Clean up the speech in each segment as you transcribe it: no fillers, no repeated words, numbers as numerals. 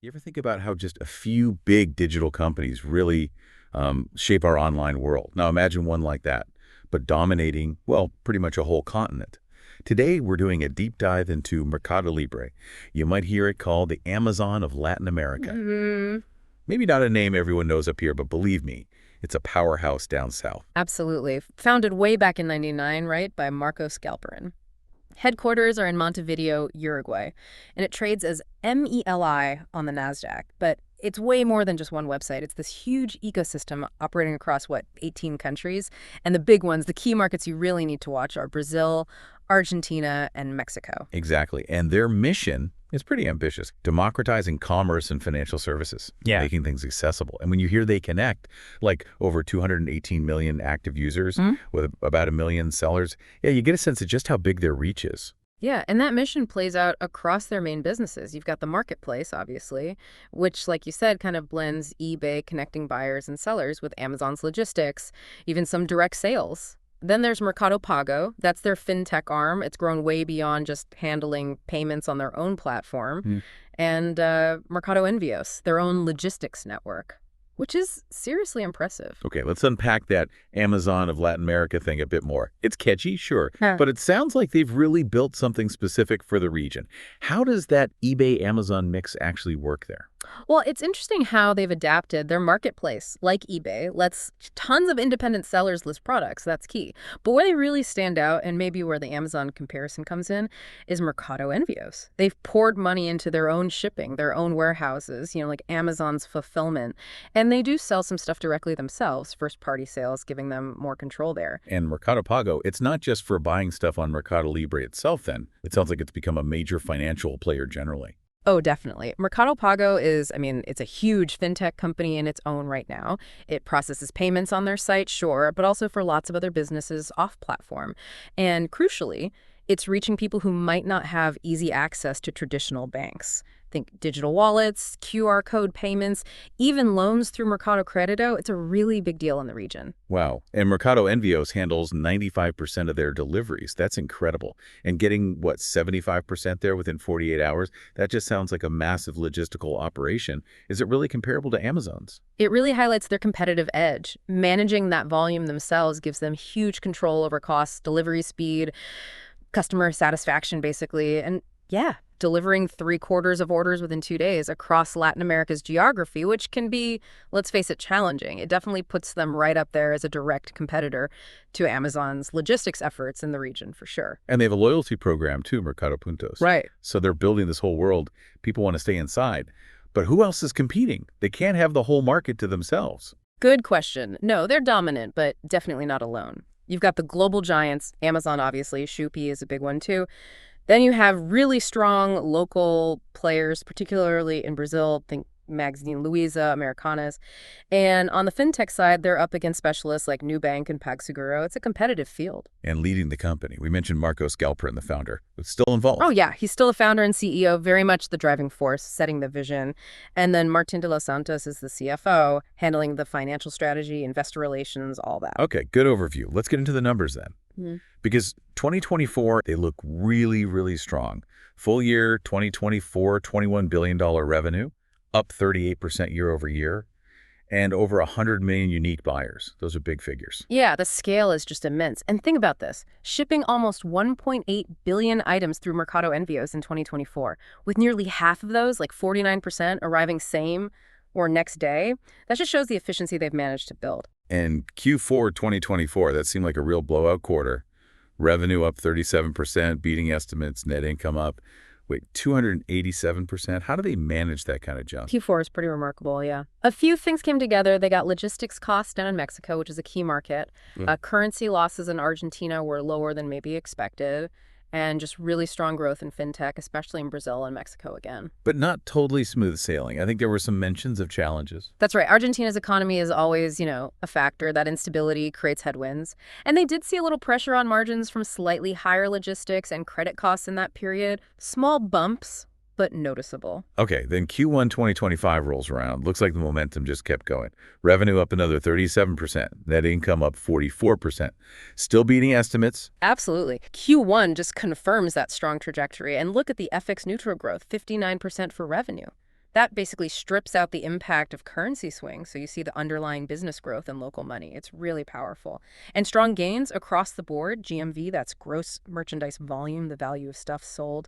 You ever think about how just a few big digital companies really shape our online world? Now imagine one like that, but dominating, well, pretty much a whole continent. Today, we're doing a deep dive into MercadoLibre. You might hear it called the Amazon of Latin America. Hmm. Maybe not a name everyone knows up here, but believe me, it's a powerhouse down south. Absolutely. Founded way back in '99, right, by Marco Scalperin. Headquarters are in Montevideo, Uruguay, and it trades as MELI on the Nasdaq. But it's way more than just one website. It's this huge ecosystem operating across, 18 countries? And the big ones, the key markets you really need to watch are Brazil, Argentina, and Mexico. Exactly. And their mission is pretty ambitious, democratizing commerce and financial services, Yeah. making things accessible. And when you hear they connect, like over 218 million active users with about 1 million sellers, yeah, you get a sense of just how big their reach is. Yeah, and that mission plays out across their main businesses. You've got the marketplace, obviously, which, like you said, kind of blends eBay connecting buyers and sellers with Amazon's logistics, even some direct sales. Then there's Mercado Pago. That's their fintech arm. It's grown way beyond just handling payments on their own platform. And Mercado Envios, their own logistics network, which is seriously impressive. Okay, let's unpack that Amazon of Latin America thing a bit more. It's catchy, sure, Huh. but it sounds like they've really built something specific for the region. How does that eBay-Amazon mix actually work there? Well, it's interesting how they've adapted their marketplace, like eBay, lets tons of independent sellers list products. That's key. But where they really stand out, and maybe where the Amazon comparison comes in, is Mercado Envios. They've poured money into their own shipping, their own warehouses, like Amazon's fulfillment. And they do sell some stuff directly themselves, first-party sales, giving them more control there. And Mercado Pago, it's not just for buying stuff on Mercado Libre itself then. It sounds like it's become a major financial player generally. Oh, definitely. Mercado Pago is, it's a huge fintech company in its own right now. It processes payments on their site, sure, but also for lots of other businesses off-platform. And crucially, it's reaching people who might not have easy access to traditional banks. Think digital wallets, QR code payments, even loans through Mercado Credito. It's a really big deal in the region. Wow. And Mercado Envios handles 95% of their deliveries. That's incredible. And getting, 75% there within 48 hours? That just sounds like a massive logistical operation. Is it really comparable to Amazon's? It really highlights their competitive edge. Managing that volume themselves gives them huge control over costs, delivery speed, customer satisfaction, basically. And yeah, delivering 3/4 of orders within 2 days across Latin America's geography, which can be, let's face it, challenging. It definitely puts them right up there as a direct competitor to Amazon's logistics efforts in the region, for sure. And they have a loyalty program too, Mercado Puntos. Right. So they're building this whole world. People want to stay inside. But who else is competing? They can't have the whole market to themselves. Good question. No, they're dominant, but definitely not alone. You've got the global giants, Amazon, obviously. Shopee is a big one, too. Then you have really strong local players, particularly in Brazil. Think Magazine Luiza, Americanas. And on the fintech side, they're up against specialists like Nubank and PagSeguro. It's a competitive field. And leading the company, we mentioned Marco Scalperin, the founder, who's still involved. Oh, yeah. He's still a founder and CEO, very much the driving force, setting the vision. And then Martin de los Santos is the CFO, handling the financial strategy, investor relations, all that. Okay, good overview. Let's get into the numbers then. Because 2024, they look really, really strong. Full year 2024, $21 billion revenue, up 38% year over year, and over 100 million unique buyers. Those are big figures. Yeah, the scale is just immense. And think about this, shipping almost 1.8 billion items through Mercado Envios in 2024, with nearly half of those, like 49%, arriving same or next day. That just shows the efficiency they've managed to build. And Q4 2024, that seemed like a real blowout quarter. Revenue up 37%, beating estimates, net income up. Wait, 287%? How do they manage that kind of jump? Q4 is pretty remarkable, yeah. A few things came together. They got logistics costs down in Mexico, which is a key market. Currency losses in Argentina were lower than maybe expected. And just really strong growth in fintech, especially in Brazil and Mexico again. But not totally smooth sailing. I think there were some mentions of challenges. That's right. Argentina's economy is always, a factor. That instability creates headwinds. And they did see a little pressure on margins from slightly higher logistics and credit costs in that period. Small bumps, but noticeable. Okay, then Q1 2025 rolls around. Looks like the momentum just kept going. Revenue up another 37%. Net income up 44%. Still beating estimates. Absolutely. Q1 just confirms that strong trajectory. And look at the FX neutral growth, 59% for revenue. That basically strips out the impact of currency swings, so you see the underlying business growth in local money. It's really powerful. And strong gains across the board, GMV, that's gross merchandise volume, the value of stuff sold,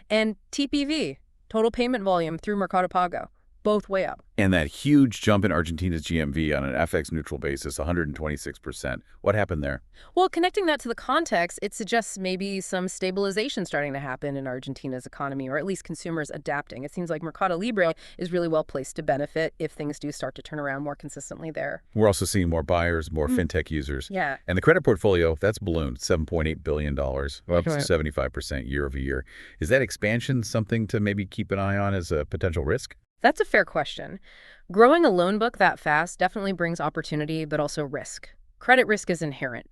and TPV, total payment volume through Mercado Pago, both way up. And that huge jump in Argentina's GMV on an FX-neutral basis, 126%. What happened there? Well, connecting that to the context, it suggests maybe some stabilization starting to happen in Argentina's economy, or at least consumers adapting. It seems like MercadoLibre is really well placed to benefit if things do start to turn around more consistently there. We're also seeing more buyers, more fintech users. Yeah. And the credit portfolio, that's ballooned, $7.8 billion, up Right. 75% year over year. Is that expansion something to maybe keep an eye on as a potential risk? That's a fair question. Growing a loan book that fast definitely brings opportunity, but also risk. Credit risk is inherent.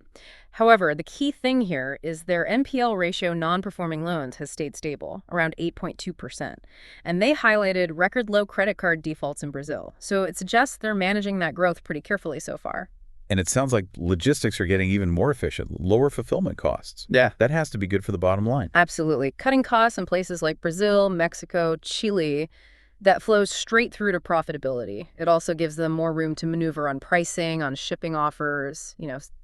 However, the key thing here is their NPL ratio non-performing loans has stayed stable, around 8.2%. And they highlighted record low credit card defaults in Brazil. So it suggests they're managing that growth pretty carefully so far. And it sounds like logistics are getting even more efficient, lower fulfillment costs. Yeah. That has to be good for the bottom line. Absolutely. Cutting costs in places like Brazil, Mexico, Chile, that flows straight through to profitability. It also gives them more room to maneuver on pricing, on shipping offers,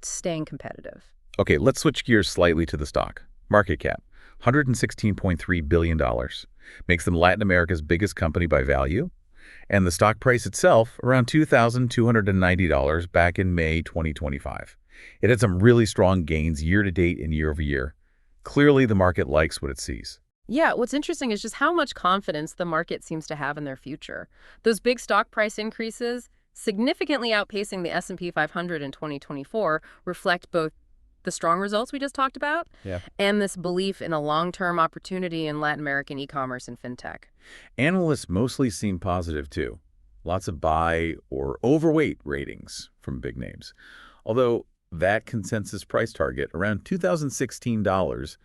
staying competitive. Okay, let's switch gears slightly to the stock. Market cap, $116.3 billion. Makes them Latin America's biggest company by value. And the stock price itself, around $2,290 back in May 2025. It had some really strong gains year to date and year over year. Clearly, the market likes what it sees. Yeah, what's interesting is just how much confidence the market seems to have in their future. Those big stock price increases, significantly outpacing the S&P 500 in 2024, reflect both the strong results we just talked about and this belief in a long-term opportunity in Latin American e-commerce and fintech. Analysts mostly seem positive, too. Lots of buy or overweight ratings from big names. Although that consensus price target, around $2,016,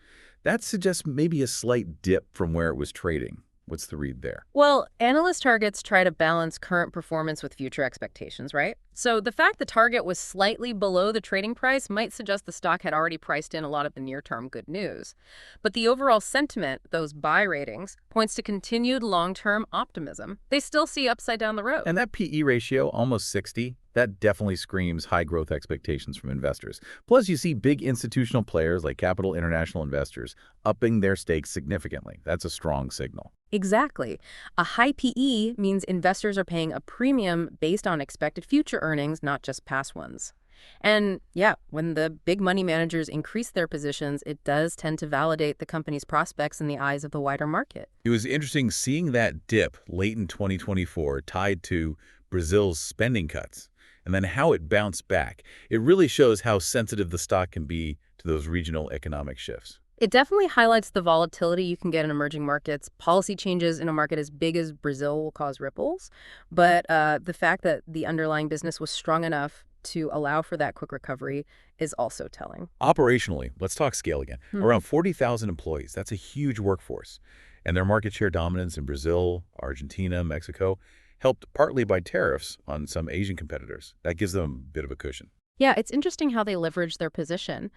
that suggests maybe a slight dip from where it was trading. What's the read there? Well, analyst targets try to balance current performance with future expectations, right? So the fact the target was slightly below the trading price might suggest the stock had already priced in a lot of the near-term good news. But the overall sentiment, those buy ratings, points to continued long-term optimism. They still see upside down the road. And that PE ratio, almost 60, that definitely screams high growth expectations from investors. Plus, you see big institutional players like Capital International Investors upping their stakes significantly. That's a strong signal. Exactly. A high PE means investors are paying a premium based on expected future earnings, not just past ones. And yeah, when the big money managers increase their positions, it does tend to validate the company's prospects in the eyes of the wider market. It was interesting seeing that dip late in 2024 tied to Brazil's spending cuts and then how it bounced back. It really shows how sensitive the stock can be to those regional economic shifts. It definitely highlights the volatility you can get in emerging markets. Policy changes in a market as big as Brazil will cause ripples, but the fact that the underlying business was strong enough to allow for that quick recovery is also telling. Operationally, let's talk scale again. Around 40,000 employees, that's a huge workforce. And their market share dominance in Brazil, Argentina, Mexico, helped partly by tariffs on some Asian competitors. That gives them a bit of a cushion. Yeah, it's interesting how they leverage their position.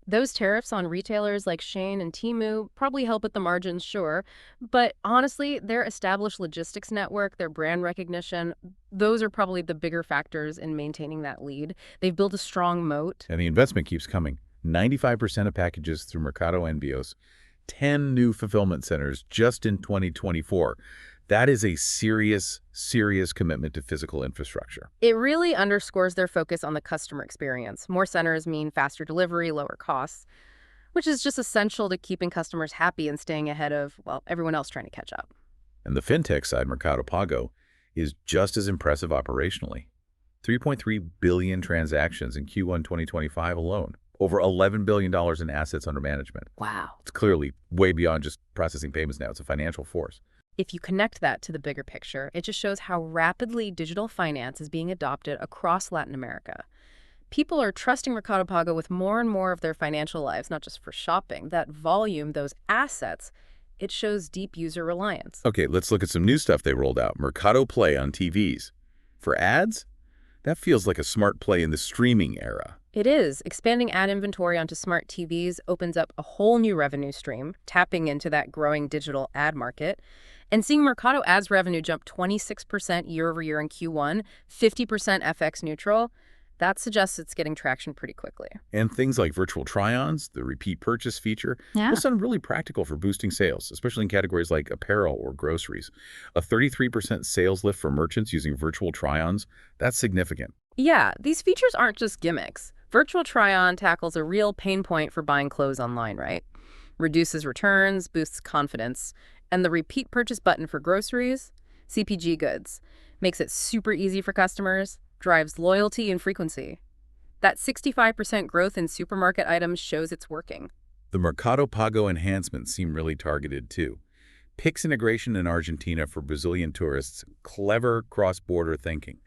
Those tariffs on retailers like Shein and Temu probably help at the margins, sure. But honestly, their established logistics network, their brand recognition, those are probably the bigger factors in maintaining that lead. They've built a strong moat. And the investment keeps coming. 95% of packages through Mercado Envios, 10 new fulfillment centers just in 2024. That is a serious, serious commitment to physical infrastructure. It really underscores their focus on the customer experience. More centers mean faster delivery, lower costs, which is just essential to keeping customers happy and staying ahead of, well, everyone else trying to catch up. And the fintech side, Mercado Pago, is just as impressive operationally. 3.3 billion transactions in Q1 2025 alone. Over $11 billion in assets under management. Wow. It's clearly way beyond just processing payments now. It's a financial force. If you connect that to the bigger picture, it just shows how rapidly digital finance is being adopted across Latin America. People are trusting Mercado Pago with more and more of their financial lives, not just for shopping. That volume, those assets, it shows deep user reliance. Okay, let's look at some new stuff they rolled out. Mercado Play on TVs. For ads? That feels like a smart play in the streaming era. It is. Expanding ad inventory onto smart TVs opens up a whole new revenue stream, tapping into that growing digital ad market. And seeing Mercado ads revenue jump 26% year over year in Q1, 50% FX neutral, that suggests it's getting traction pretty quickly. And things like virtual try-ons, the repeat purchase feature, will Yeah. sound really practical for boosting sales, especially in categories like apparel or groceries. A 33% sales lift for merchants using virtual try-ons, that's significant. Yeah, these features aren't just gimmicks. Virtual try-on tackles a real pain point for buying clothes online, right? Reduces returns, boosts confidence. And the repeat purchase button for groceries, CPG goods, makes it super easy for customers, drives loyalty and frequency. That 65% growth in supermarket items shows it's working. The Mercado Pago enhancements seem really targeted, too. Pix integration in Argentina for Brazilian tourists, clever cross-border thinking.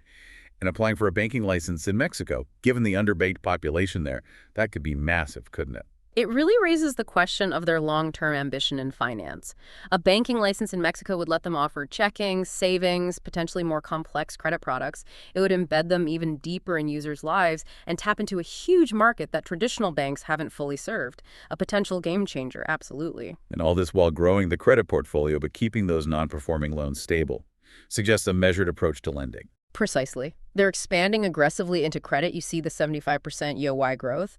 And applying for a banking license in Mexico, given the underbanked population there, that could be massive, couldn't it? It really raises the question of their long-term ambition in finance. A banking license in Mexico would let them offer checking, savings, potentially more complex credit products. It would embed them even deeper in users' lives and tap into a huge market that traditional banks haven't fully served. A potential game changer, absolutely. And all this while growing the credit portfolio but keeping those non-performing loans stable. Suggests a measured approach to lending. Precisely. They're expanding aggressively into credit. You see the 75% YoY growth.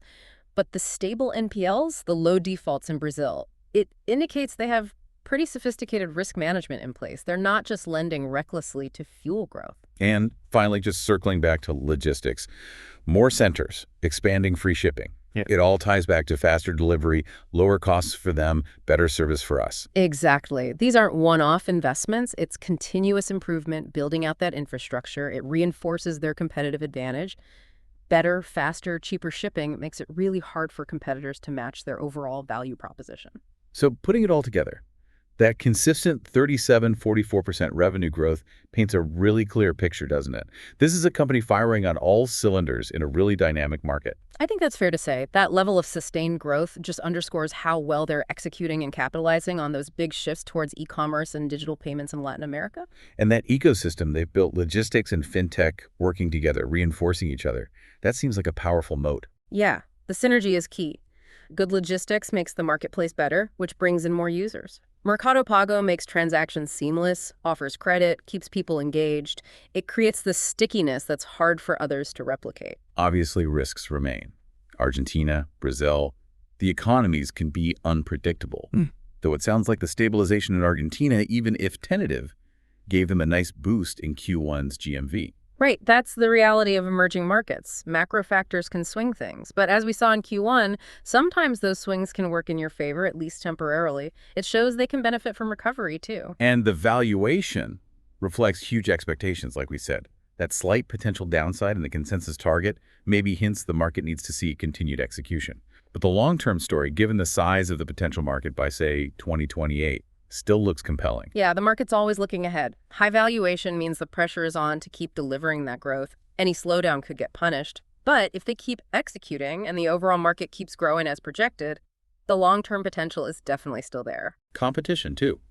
But the stable NPLs, the low defaults in Brazil, it indicates they have pretty sophisticated risk management in place. They're not just lending recklessly to fuel growth. And finally, just circling back to logistics. More centers, expanding free shipping. Yeah. It all ties back to faster delivery, lower costs for them, better service for us. Exactly. These aren't one-off investments. It's continuous improvement, building out that infrastructure. It reinforces their competitive advantage. Better, faster, cheaper shipping makes it really hard for competitors to match their overall value proposition. So putting it all together, that consistent 37–44% revenue growth paints a really clear picture, doesn't it? This is a company firing on all cylinders in a really dynamic market. I think that's fair to say. That level of sustained growth just underscores how well they're executing and capitalizing on those big shifts towards e-commerce and digital payments in Latin America. And that ecosystem they've built, logistics and fintech working together, reinforcing each other, that seems like a powerful moat. Yeah, the synergy is key. Good logistics makes the marketplace better, which brings in more users. Mercado Pago makes transactions seamless, offers credit, keeps people engaged. It creates the stickiness that's hard for others to replicate. Obviously, risks remain. Argentina, Brazil, the economies can be unpredictable. Though it sounds like the stabilization in Argentina, even if tentative, gave them a nice boost in Q1's GMV. Right, that's the reality of emerging markets. Macro factors can swing things. But as we saw in Q1, sometimes those swings can work in your favor, at least temporarily. It shows they can benefit from recovery, too. And the valuation reflects huge expectations, like we said. That slight potential downside in the consensus target maybe hints the market needs to see continued execution. But the long-term story, given the size of the potential market by, say, 2028, still looks compelling. Yeah, the market's always looking ahead. High valuation means the pressure is on to keep delivering that growth. Any slowdown could get punished. But if they keep executing and the overall market keeps growing as projected, the long-term potential is definitely still there. Competition, too.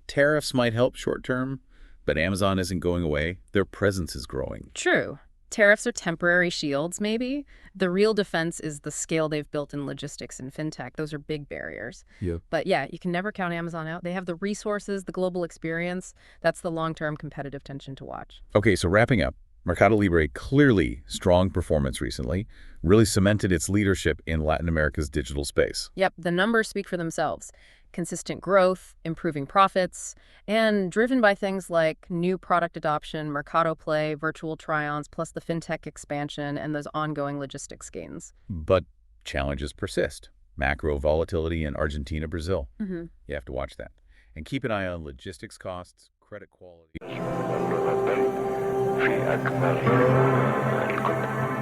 Tariffs might help short-term, but Amazon isn't going away. Their presence is growing. True. Tariffs are temporary shields, maybe. The real defense is the scale they've built in logistics and fintech. Those are big barriers. Yeah. But yeah, you can never count Amazon out. They have the resources, the global experience. That's the long-term competitive tension to watch. Okay, so wrapping up, MercadoLibre clearly strong performance recently, really cemented its leadership in Latin America's digital space. Yep, the numbers speak for themselves. Consistent growth, improving profits, and driven by things like new product adoption, Mercado Play, virtual try-ons, plus the fintech expansion and those ongoing logistics gains. But challenges persist. Macro volatility in Argentina, Brazil. Mm-hmm. You have to watch that. And keep an eye on logistics costs, credit quality. في أكبر الكتب